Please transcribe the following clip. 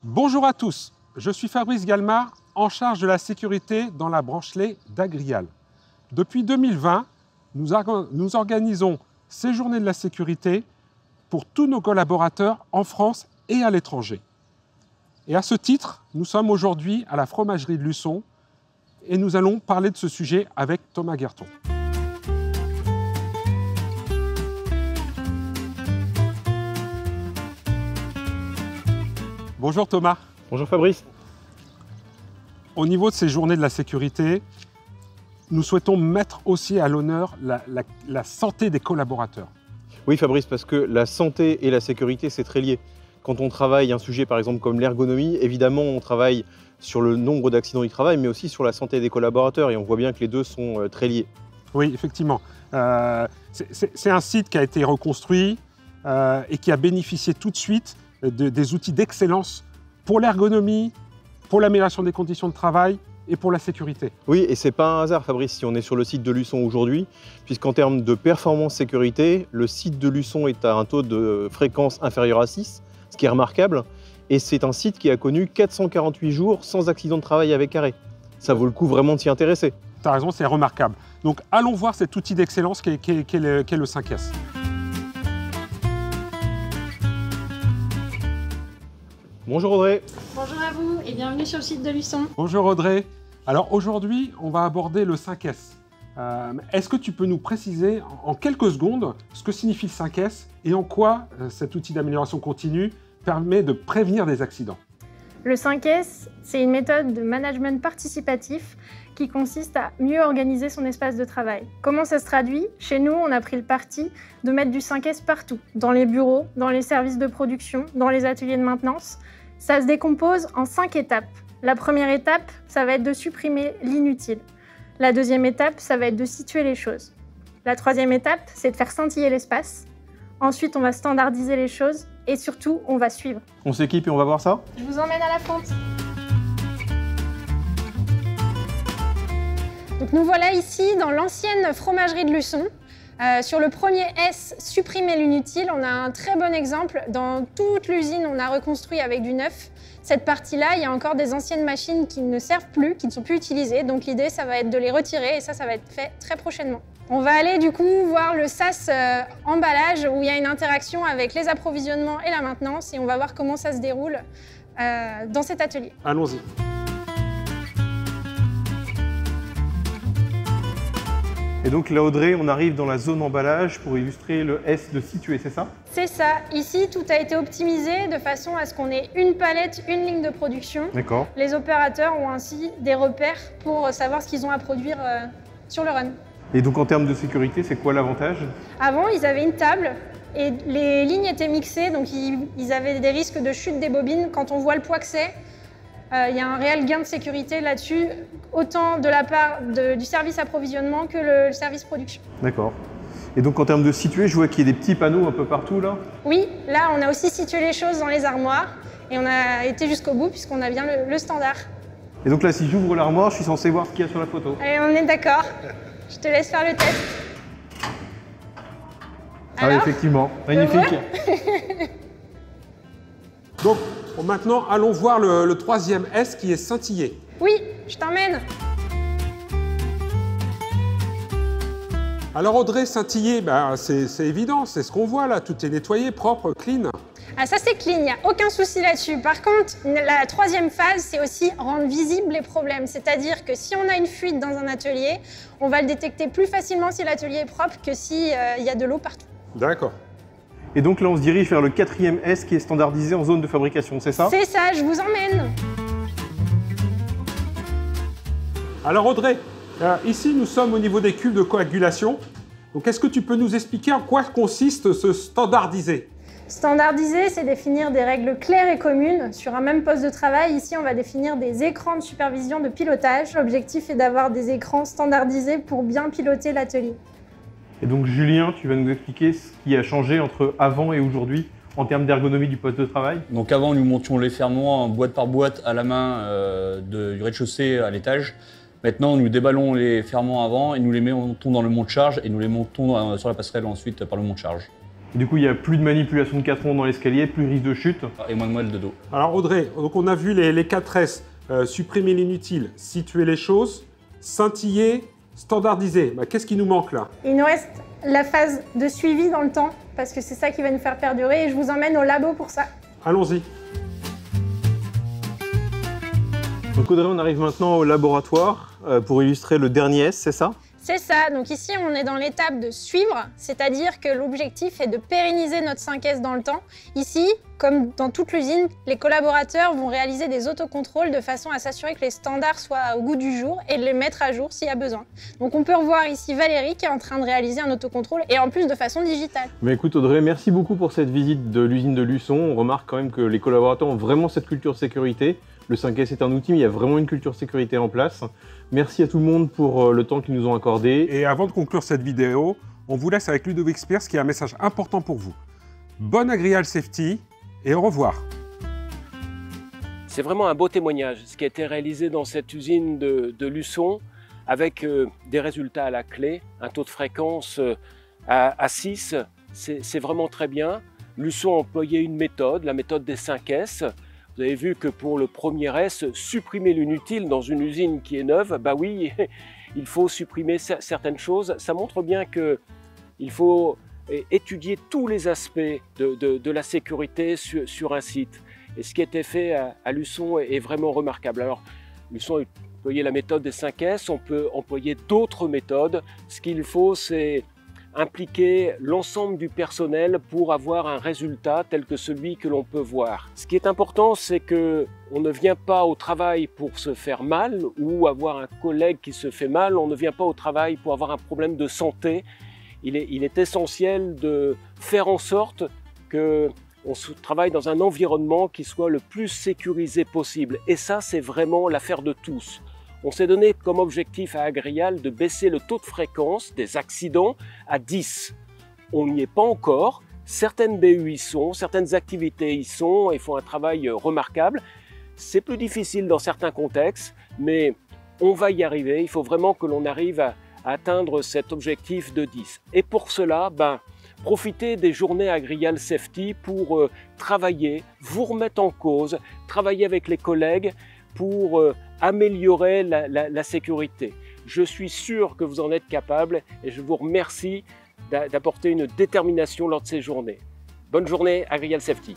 Bonjour à tous, je suis Fabrice Galmard, en charge de la sécurité dans la branche lait d'Agrial. Depuis 2020, nous organisons ces journées de la sécurité pour tous nos collaborateurs en France et à l'étranger. Et à ce titre, nous sommes aujourd'hui à la fromagerie de Luçon et nous allons parler de ce sujet avec Thomas Guerton. Bonjour Thomas. Bonjour Fabrice. Au niveau de ces journées de la sécurité, nous souhaitons mettre aussi à l'honneur la santé des collaborateurs. Oui Fabrice, parce que la santé et la sécurité, c'est très lié. Quand on travaille un sujet par exemple comme l'ergonomie, évidemment on travaille sur le nombre d'accidents du travail, mais aussi sur la santé des collaborateurs et on voit bien que les deux sont très liés. Oui, effectivement. C'est un site qui a été reconstruit et qui a bénéficié tout de suite des outils d'excellence pour l'ergonomie, pour l'amélioration des conditions de travail et pour la sécurité. Oui, et c'est pas un hasard Fabrice si on est sur le site de Luçon aujourd'hui, puisqu'en termes de performance sécurité, le site de Luçon est à un taux de fréquence inférieur à 6, ce qui est remarquable, et c'est un site qui a connu 448 jours sans accident de travail avec arrêt. Ça vaut le coup vraiment de s'y intéresser. Tu as raison, c'est remarquable. Donc allons voir cet outil d'excellence qu'est le 5S. Bonjour Audrey. Bonjour à vous et bienvenue sur le site de Luçon. Bonjour Audrey. Alors aujourd'hui, on va aborder le 5S. Est-ce que tu peux nous préciser en quelques secondes ce que signifie le 5S et en quoi cet outil d'amélioration continue permet de prévenir des accidents? Le 5S, c'est une méthode de management participatif qui consiste à mieux organiser son espace de travail. Comment ça se traduit? Chez nous, on a pris le parti de mettre du 5S partout, dans les bureaux, dans les services de production, dans les ateliers de maintenance. Ça se décompose en 5 étapes. La première étape, ça va être de supprimer l'inutile. La deuxième étape, ça va être de situer les choses. La troisième étape, c'est de faire scintiller l'espace. Ensuite, on va standardiser les choses et surtout, on va suivre. On s'équipe et on va voir ça? Je vous emmène à la fonte. Donc nous voilà ici dans l'ancienne fromagerie de Luçon. Sur le premier S, supprimer l'inutile, on a un très bon exemple. Dans toute l'usine, on a reconstruit avec du neuf. Cette partie-là, il y a encore des anciennes machines qui ne servent plus, qui ne sont plus utilisées. Donc l'idée, ça va être de les retirer et ça va être fait très prochainement. On va aller du coup voir le SAS emballage où il y a une interaction avec les approvisionnements et la maintenance et on va voir comment ça se déroule dans cet atelier. Allons-y. Et donc là Audrey, on arrive dans la zone emballage pour illustrer le S de situer, c'est ça? C'est ça. Ici, tout a été optimisé de façon à ce qu'on ait une palette, une ligne de production. D'accord. Les opérateurs ont ainsi des repères pour savoir ce qu'ils ont à produire sur le run. Et donc en termes de sécurité, c'est quoi l'avantage? Avant, ils avaient une table et les lignes étaient mixées, donc ils avaient des risques de chute des bobines. Quand on voit le poids que c'est, il y a un réel gain de sécurité là-dessus, autant de la part du service approvisionnement que le service production. D'accord. Et donc en termes de situer, je vois qu'il y a des petits panneaux un peu partout là. Oui, là on a aussi situé les choses dans les armoires et on a été jusqu'au bout puisqu'on a bien le standard. Et donc là, si j'ouvre l'armoire, je suis censé voir ce qu'il y a sur la photo. Allez, on est d'accord. Je te laisse faire le test. Ah oui, effectivement, magnifique. Donc maintenant, allons voir le troisième S qui est scintillé. Oui, je t'emmène. Alors Audrey, scintillé, c'est évident, c'est ce qu'on voit là, tout est nettoyé, propre, clean. Ah, ça c'est clean, il n'y a aucun souci là-dessus. Par contre, la troisième phase, c'est aussi rendre visibles les problèmes. C'est-à-dire que si on a une fuite dans un atelier, on va le détecter plus facilement si l'atelier est propre que s'il y a de l'eau partout. D'accord. Et donc là, on se dirige vers le quatrième S qui est standardisé en zone de fabrication, c'est ça? C'est ça, je vous emmène. Alors Audrey, ici nous sommes au niveau des cuves de coagulation. Donc est-ce que tu peux nous expliquer en quoi consiste ce standardisé? Standardiser, c'est définir des règles claires et communes. Sur un même poste de travail, ici, on va définir des écrans de supervision de pilotage. L'objectif est d'avoir des écrans standardisés pour bien piloter l'atelier. Et donc Julien, tu vas nous expliquer ce qui a changé entre avant et aujourd'hui en termes d'ergonomie du poste de travail? Donc avant, nous montions les fermoirs boîte par boîte à la main du rez-de-chaussée à l'étage. Maintenant, nous déballons les fermoirs avant et nous les mettons dans le monte-charge et nous les montons sur la passerelle ensuite par le monte-charge. Du coup, il n'y a plus de manipulation de 4 ronds dans l'escalier, plus de risque de chute. Et moins de mal de dos. Alors Audrey, donc on a vu les 4 S, supprimer l'inutile, situer les choses, scintiller, standardiser. Bah, qu'est-ce qui nous manque là? Il nous reste la phase de suivi dans le temps, parce que c'est ça qui va nous faire perdurer, et je vous emmène au labo pour ça. Allons-y. Donc Audrey, on arrive maintenant au laboratoire pour illustrer le dernier S, c'est ça? C'est ça, donc ici on est dans l'étape de suivre, c'est-à-dire que l'objectif est de pérenniser notre 5S dans le temps. Ici, comme dans toute l'usine, les collaborateurs vont réaliser des autocontrôles de façon à s'assurer que les standards soient au goût du jour et de les mettre à jour s'il y a besoin. Donc on peut revoir ici Valérie qui est en train de réaliser un autocontrôle et en plus de façon digitale. Mais écoute Audrey, merci beaucoup pour cette visite de l'usine de Luçon. On remarque quand même que les collaborateurs ont vraiment cette culture sécurité. Le 5S est un outil, mais il y a vraiment une culture sécurité en place. Merci à tout le monde pour le temps qu'ils nous ont accordé. Et avant de conclure cette vidéo, on vous laisse avec Ludovic Spears qui a un message important pour vous. Bonne Agrial Safety et au revoir. C'est vraiment un beau témoignage, ce qui a été réalisé dans cette usine de Luçon, avec des résultats à la clé, un taux de fréquence à 6, c'est vraiment très bien. Luçon a employé une méthode, la méthode des 5S. Vous avez vu que pour le premier S, supprimer l'inutile dans une usine qui est neuve, bah oui, il faut supprimer certaines choses. Ça montre bien qu'il faut étudier tous les aspects de la sécurité sur un site. Et ce qui a été fait à Luçon est vraiment remarquable. Alors, Luçon a employé la méthode des 5S, on peut employer d'autres méthodes. Ce qu'il faut, c'est impliquer l'ensemble du personnel pour avoir un résultat tel que celui que l'on peut voir. Ce qui est important, c'est qu'on ne vient pas au travail pour se faire mal ou avoir un collègue qui se fait mal, on ne vient pas au travail pour avoir un problème de santé. Il est essentiel de faire en sorte qu'on travaille dans un environnement qui soit le plus sécurisé possible. Et ça, c'est vraiment l'affaire de tous. On s'est donné comme objectif à Agrial de baisser le taux de fréquence des accidents à 10. On n'y est pas encore. Certaines BU y sont, certaines activités y sont et font un travail remarquable. C'est plus difficile dans certains contextes, mais on va y arriver. Il faut vraiment que l'on arrive à atteindre cet objectif de 10. Et pour cela, profitez des journées Agrial Safety pour travailler, vous remettre en cause, travailler avec les collègues pour améliorer la sécurité. Je suis sûr que vous en êtes capable et je vous remercie d'apporter une détermination lors de ces journées. Bonne journée Agrial Safety.